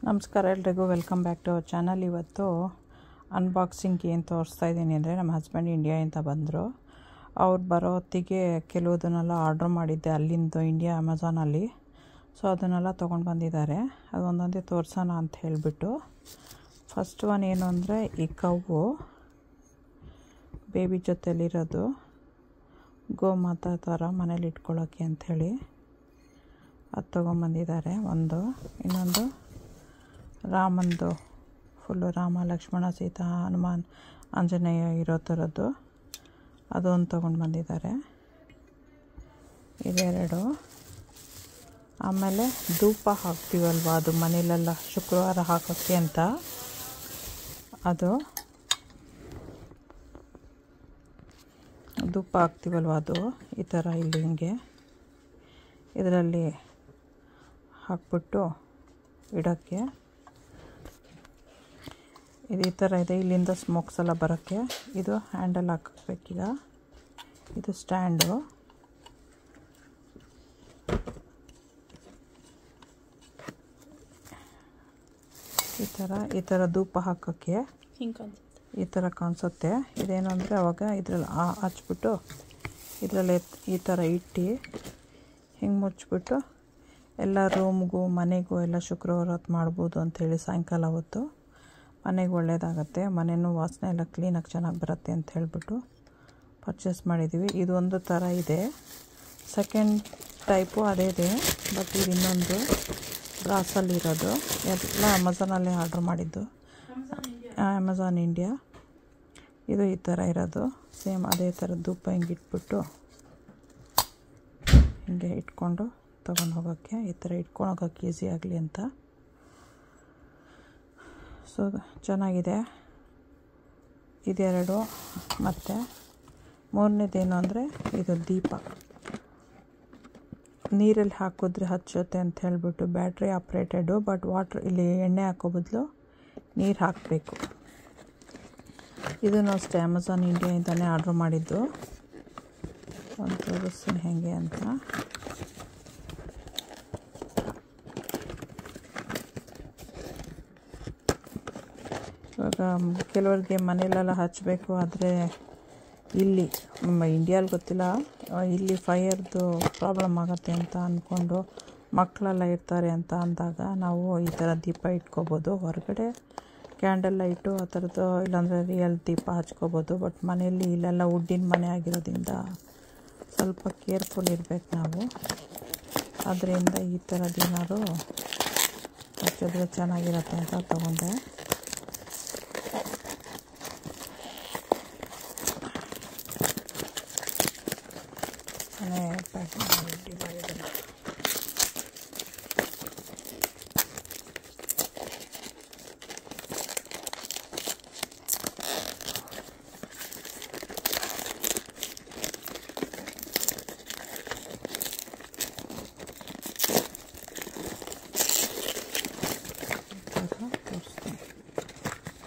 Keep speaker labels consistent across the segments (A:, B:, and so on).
A: ನಮಸ್ಕಾರ ಎಲ್ರಿಗೂ, welcome back to our channel. ಇವತ್ತು ಅನ್ಬಾಕ್ಸಿಂಗ್ ಏನು ತೋರಿಸ್ತಾ ಇದ್ದೀನಿ ಅಂದರೆ, ನಮ್ಮ ಹಸ್ಬೆಂಡ್ ಇಂಡಿಯಾಯಿಂದ ಬಂದರು. ಅವ್ರು ಬರೋ ಹೊತ್ತಿಗೆ ಕೆಲವುದನ್ನೆಲ್ಲ ಆರ್ಡ್ರ್ ಮಾಡಿದ್ದೆ ಅಲ್ಲಿಂದ, ಇಂಡಿಯಾ ಅಮೆಝಾನಲ್ಲಿ. ಸೊ ಅದನ್ನೆಲ್ಲ ತೊಗೊಂಡು ಬಂದಿದ್ದಾರೆ. ಅದು ಒಂದೊಂದೇ ತೋರಿಸೋಣ ಅಂತ ಹೇಳಿಬಿಟ್ಟು, ಫಸ್ಟ್ ಒನ್ ಏನು ಅಂದರೆ ಈ ಕವ್ವು ಬೇಬಿ ಜೊತೆಲಿರೋದು, ಗೋಮಾತಾ ಥರ ಮನೇಲಿ ಇಟ್ಕೊಳ್ಳೋಕ್ಕೆ ಅಂಥೇಳಿ ಅದು ತೊಗೊಂಬಂದಿದ್ದಾರೆ ಒಂದು. ಇನ್ನೊಂದು ರಾಮಂದು, ಫುಲ್ಲು ರಾಮ ಲಕ್ಷ್ಮಣ ಸೀತಾ ಹನುಮಾನ್ ಆಂಜನೇಯ ಇರೋ ಥರದ್ದು, ಅದೊಂದು ತೊಗೊಂಡು ಬಂದಿದ್ದಾರೆ. ಇದೆರಡು. ಆಮೇಲೆ ಧೂಪ ಹಾಕ್ತೀವಲ್ವ, ಅದು ಮನೇಲೆಲ್ಲ ಶುಕ್ರವಾರ ಹಾಕೋಕ್ಕೆ ಅಂತ, ಅದು ಧೂಪ ಹಾಕ್ತೀವಲ್ವ, ಅದು ಈ ಥರ ಇಲ್ಲಿ ಹಿಂಗೆ ಇದರಲ್ಲಿ ಹಾಕ್ಬಿಟ್ಟು ಇಡೋಕ್ಕೆ. ಇದು ಈ ಥರ ಇದೆ, ಇಲ್ಲಿಂದ ಸ್ಮೋಕ್ಸ್ ಎಲ್ಲ ಬರೋಕ್ಕೆ. ಇದು ಹ್ಯಾಂಡಲ್ ಹಾಕಬೇಕೀಗ. ಇದು ಸ್ಟ್ಯಾಂಡು. ಈ ಥರ ಧೂಪ ಹಾಕೋಕ್ಕೆ ಈ ಥರ ಕಾಣಿಸುತ್ತೆ. ಇದೇನು ಅಂದರೆ ಅವಾಗ ಇದರಲ್ಲಿ ಹಚ್ಬಿಟ್ಟು ಇದರಲ್ಲಿ ಈ ಥರ ಇಟ್ಟು ಹಿಂಗೆ ಮುಚ್ಚಿಬಿಟ್ಟು ಎಲ್ಲ ರೂಮ್ಗೂ ಮನೆಗೂ ಎಲ್ಲ ಶುಕ್ರವಾರ ಹೊತ್ತು ಮಾಡ್ಬೋದು ಅಂಥೇಳಿ. ಸಾಯಂಕಾಲ ಹೊತ್ತು ಮನೆಗೆ ಒಳ್ಳೆಯದಾಗತ್ತೆ, ಮನೆಯೂ ವಾಸನೆ ಎಲ್ಲ ಕ್ಲೀನಾಗಿ ಚೆನ್ನಾಗಿ ಬರುತ್ತೆ ಅಂತ ಹೇಳಿಬಿಟ್ಟು ಪರ್ಚೇಸ್ ಮಾಡಿದ್ದೀವಿ. ಇದು ಒಂದು ಥರ ಇದೆ, ಸೆಕೆಂಡ್ ಟೈಪು ಅದೇ ಇದೆ, ಬಟ್ ಇದು ಇನ್ನೊಂದು ಬ್ರಾಸಲ್ಲಿರೋದು. ಎಲ್ಲ ಅಮೆಝಾನಲ್ಲೇ ಆರ್ಡ್ರ್ ಮಾಡಿದ್ದು, ಅಮೆಝಾನ್ ಇಂಡಿಯಾ. ಇದು ಈ ಥರ ಇರೋದು, ಸೇಮ್ ಅದೇ ಥರ ಧೂಪ ಹಿಂಗೆ ಇಟ್ಬಿಟ್ಟು ಹಿಂಗೆ ಇಟ್ಕೊಂಡು ತೊಗೊಂಡು ಹೋಗೋಕ್ಕೆ, ಈ ಥರ ಇಟ್ಕೊಂಡು ಹೋಗೋಕ್ಕೆ ಈಸಿ ಆಗಲಿ ಅಂತ. ಸೊ ಚೆನ್ನಾಗಿದೆ. ಇದೆರಡು. ಮತ್ತು ಮೂರನೇದೇನು ಅಂದರೆ ಇದು ದೀಪ ನೀರಲ್ಲಿ ಹಾಕಿದ್ರೆ ಹಚ್ಚುತ್ತೆ ಅಂತ ಹೇಳಿಬಿಟ್ಟು, ಬ್ಯಾಟ್ರಿ ಆಪ್ರೇಟೆಡು, ಬಟ್ ಇಲ್ಲಿ ಎಣ್ಣೆ ಹಾಕೋ ಬದಲು ನೀರು ಹಾಕಬೇಕು. ಇದನ್ನು ಅಷ್ಟೇ ಅಮೆಝಾನ್ ಇಂಡಿಯಾಯಿಂದನೇ ಆರ್ಡ್ರ್ ಮಾಡಿದ್ದು. ಒಂದು ತೋರಿಸ್ತೀನಿ ಹೇಗೆ ಅಂತ. ಇವಾಗ ಕೆಲವರಿಗೆ ಮನೆಯಲ್ಲೆಲ್ಲ ಹಚ್ಚಬೇಕು, ಆದರೆ ಇಲ್ಲಿ ಇಂಡಿಯಲ್ಲಿ ಗೊತ್ತಿಲ್ಲ, ಇಲ್ಲಿ ಫೈರ್ದು ಪ್ರಾಬ್ಲಮ್ ಆಗುತ್ತೆ ಅಂತ ಅಂದ್ಕೊಂಡು ಮಕ್ಕಳೆಲ್ಲ ಇರ್ತಾರೆ ಅಂತ ಅಂದಾಗ ನಾವು ಈ ಥರ ದೀಪ ಇಟ್ಕೋಬೋದು. ಹೊರಗಡೆ ಕ್ಯಾಂಡಲ್ ಲೈಟು ಆ ಥರದ್ದು, ಇಲ್ಲಾಂದರೆ ರಿಯಲ್ ದೀಪ ಹಚ್ಕೋಬೋದು. ಬಟ್ ಮನೆಯಲ್ಲಿ ಇಲ್ಲೆಲ್ಲ ವುಡ್ಡಿನ ಮನೆ ಆಗಿರೋದ್ರಿಂದ ಸ್ವಲ್ಪ ಕೇರ್ಫುಲ್ ಇರಬೇಕು ನಾವು. ಅದರಿಂದ ಈ ಥರದ್ದೇನಾದ್ರು ಹಚ್ಚಿದ್ರೆ ಚೆನ್ನಾಗಿರುತ್ತೆ ಅಂತ ತೊಗೊಂಡೆ. ಪ್ಯಾಕ್ ಮಾಡಿದ್ದೀನಿ.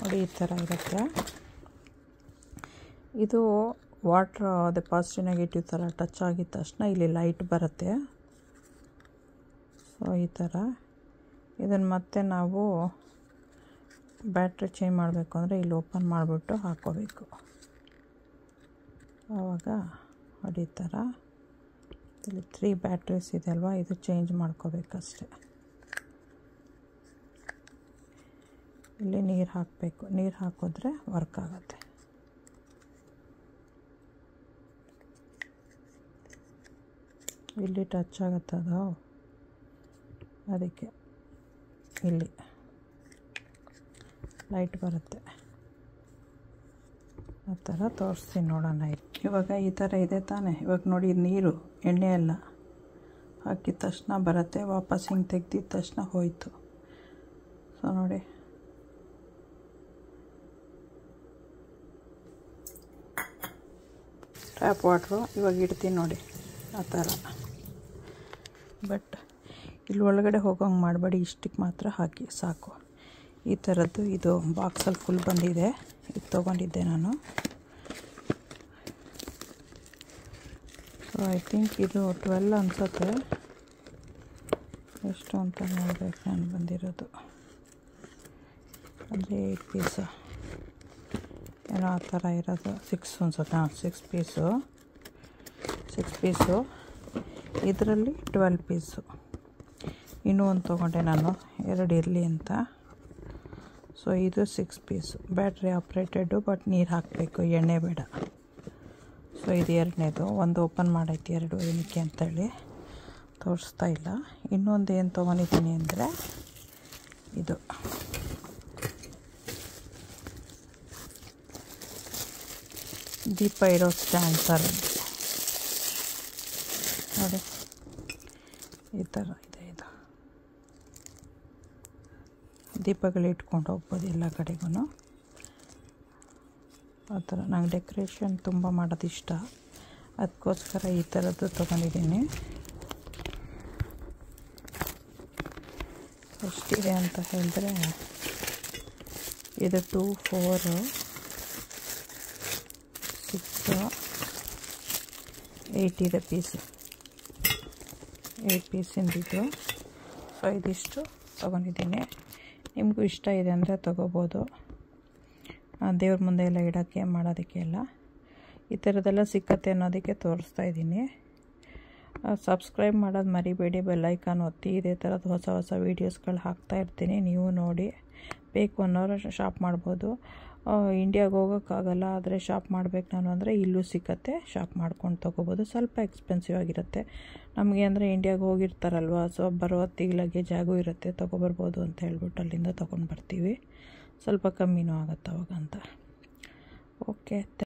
A: ನೋಡಿ ಈ ಥರ ಇರುತ್ತೆ. ಇದು ವಾಟ್ರ್ ಅದೇ ಪಾಸಿಟಿವ್ ನೆಗೆಟಿವ್ ಥರ ಟಚ್ ಆಗಿದ ತಕ್ಷಣ ಇಲ್ಲಿ ಲೈಟ್ ಬರುತ್ತೆ. ಸೊ ಈ ಥರ ಇದನ್ನು ಮತ್ತೆ ನಾವು ಬ್ಯಾಟ್ರಿ ಚೇಂಜ್ ಮಾಡಬೇಕು ಅಂದರೆ ಇಲ್ಲಿ ಓಪನ್ ಮಾಡಿಬಿಟ್ಟು ಹಾಕ್ಕೋಬೇಕು. ಆವಾಗ ನೋಡಿ ಈ ಥರ ಇಲ್ಲಿ 3 ಬ್ಯಾಟ್ರೀಸ್ ಇದೆ ಅಲ್ವಾ, ಇದು ಚೇಂಜ್ ಮಾಡ್ಕೋಬೇಕಷ್ಟೆ. ಇಲ್ಲಿ ನೀರು ಹಾಕಬೇಕು, ನೀರು ಹಾಕಿದ್ರೆ ವರ್ಕ್ ಆಗುತ್ತೆ. ಇಲ್ಲಿ ಟಚ್ ಆಗುತ್ತದು, ಅದಕ್ಕೆ ಇಲ್ಲಿ ಲೈಟ್ ಬರುತ್ತೆ. ಆ ಥರ ತೋರಿಸ್ತೀನಿ, ನೋಡೋಣ. ಇವಾಗ ಈ ಥರ ಇದೆ ತಾನೇ. ಇವಾಗ ನೋಡಿ, ನೀರು ಎಣ್ಣೆ ಎಲ್ಲ ಹಾಕಿದ ತಕ್ಷಣ ಬರುತ್ತೆ, ವಾಪಸ್ ಹಿಂಗೆ ತೆಗ್ದಿದ ತಕ್ಷಣ ಹೋಯಿತು. ಸೊ ನೋಡಿ, ಟ್ಯಾಪ್ ವಾಟ್ರು ಇವಾಗ ಇಡ್ತೀನಿ ನೋಡಿ, ಆ ಥರ. ಬಟ್ ಇಲ್ಲಿ ಒಳಗಡೆ ಹೋಗೋಂಗೆ ಮಾಡಬೇಡಿ, ಇಷ್ಟಕ್ಕೆ ಮಾತ್ರ ಹಾಕಿ ಸಾಕು. ಈ ಥರದ್ದು ಇದು ಬಾಕ್ಸಲ್ಲಿ ಫುಲ್ ಬಂದಿದೆ. ಇದು ತೊಗೊಂಡಿದ್ದೆ ನಾನು. ಸೊ ಐ ಥಿಂಕ್ ಇದು 12 ಅನಿಸುತ್ತೆ. ಎಷ್ಟು ಅಂತ ನೋಡಬೇಕು ನಾನು ಬಂದಿರೋದು. ಅಂದರೆ 8 ಪೀಸು ಏನೋ ಆ ಥರ ಇರೋದು. 6 ಅನ್ಸುತ್ತೆ. 6 ಪೀಸು. ಇದರಲ್ಲಿ 12 ಪೀಸು. ಇನ್ನೂ ಒಂದು ತೊಗೊಂಡೆ ನಾನು, 2 ಇರಲಿ ಅಂತ. ಸೊ ಇದು 6 ಪೀಸು. ಬ್ಯಾಟ್ರಿ ಆಪ್ರೇಟೆಡು, ಬಟ್ ನೀರು ಹಾಕಬೇಕು, ಎಣ್ಣೆ ಬೇಡ. ಸೊ ಇದು 2ನೇದು. ಒಂದು ಓಪನ್ ಮಾಡೈತಿ, 2 ಏನಕ್ಕೆ ಅಂತೇಳಿ ತೋರಿಸ್ತಾ ಇಲ್ಲ. ಇನ್ನೊಂದು ಏನು ತೊಗೊಂಡಿದ್ದೀನಿ ಅಂದರೆ ಇದು ದೀಪ ಇಡೋ ಸ್ಟ್ಯಾಂಡ್ ಥರ ನೋಡಿ, ಈ ಥರ ಇದೆ. ಇದು ದೀಪಗಳು ಇಟ್ಕೊಂಡು ಹೋಗ್ಬೋದು ಎಲ್ಲ ಕಡೆಗೂ. ಆ ಥರ ನಂಗೆ ಡೆಕೋರೇಷನ್ ತುಂಬ ಮಾಡೋದು ಇಷ್ಟ, ಅದಕ್ಕೋಸ್ಕರ ಈ ಥರದ್ದು ತೊಗೊಂಡಿದ್ದೀನಿ. ಎಷ್ಟಿದೆ ಅಂತ ಹೇಳಿದ್ರೆ ಇದು 2, 4, 6, 8 ಇದೆ ಪೀಸು. 8 ಪೀಸಿಂದಿದ್ದು. ಸೊ ಇದಿಷ್ಟು ತೊಗೊಂಡಿದ್ದೀನಿ. ನಿಮಗೂ ಇಷ್ಟ ಇದೆ ಅಂದರೆ ತೊಗೋಬೋದು. ದೇವ್ರ ಮುಂದೆ ಎಲ್ಲ ಇಡೋಕ್ಕೆ ಮಾಡೋದಕ್ಕೆ ಎಲ್ಲ ಈ ಥರದ್ದೆಲ್ಲ ಸಿಕ್ಕತ್ತೆ ಅನ್ನೋದಕ್ಕೆ ತೋರಿಸ್ತಾ ಇದ್ದೀನಿ. ಸಬ್ಸ್ಕ್ರೈಬ್ ಮಾಡೋದು ಮರಿಬೇಡಿ, ಬೆಲ್ಲೈಕಾನ್ ಒತ್ತಿ. ಇದೇ ಥರದ್ದು ಹೊಸ ಹೊಸ ವೀಡಿಯೋಸ್ಗಳು ಹಾಕ್ತಾಯಿರ್ತೀನಿ, ನೀವು ನೋಡಿ. ಬೇಕು ಅನ್ನೋರು ಶಾಪ್ ಮಾಡ್ಬೋದು. ಇಂಡಿಯಾಗೆ ಹೋಗೋಕ್ಕಾಗಲ್ಲ, ಆದರೆ ಶಾಪ್ ಮಾಡಬೇಕು ನಾನು ಅಂದರೆ ಇಲ್ಲೂ ಸಿಕ್ಕತ್ತೆ, ಶಾಪ್ ಮಾಡ್ಕೊಂಡು ತೊಗೋಬೋದು. ಸ್ವಲ್ಪ ಎಕ್ಸ್ಪೆನ್ಸಿವ್ ಆಗಿರುತ್ತೆ ನಮಗೆ, ಅಂದರೆ ಇಂಡಿಯಾಗೆ ಹೋಗಿರ್ತಾರಲ್ವ, ಸೊ ಬರೋ ಹೊತ್ತಿಗೆ ಲಗೇಜ್ ಆಗೂ ಇರುತ್ತೆ, ತೊಗೊಬರ್ಬೋದು ಅಂತ ಹೇಳ್ಬಿಟ್ಟು ಅಲ್ಲಿಂದ ತೊಗೊಂಡು ಬರ್ತೀವಿ. ಸ್ವಲ್ಪ ಕಮ್ಮಿನೂ ಆಗುತ್ತೆ ಅವಾಗ ಅಂತ. ಓಕೆ.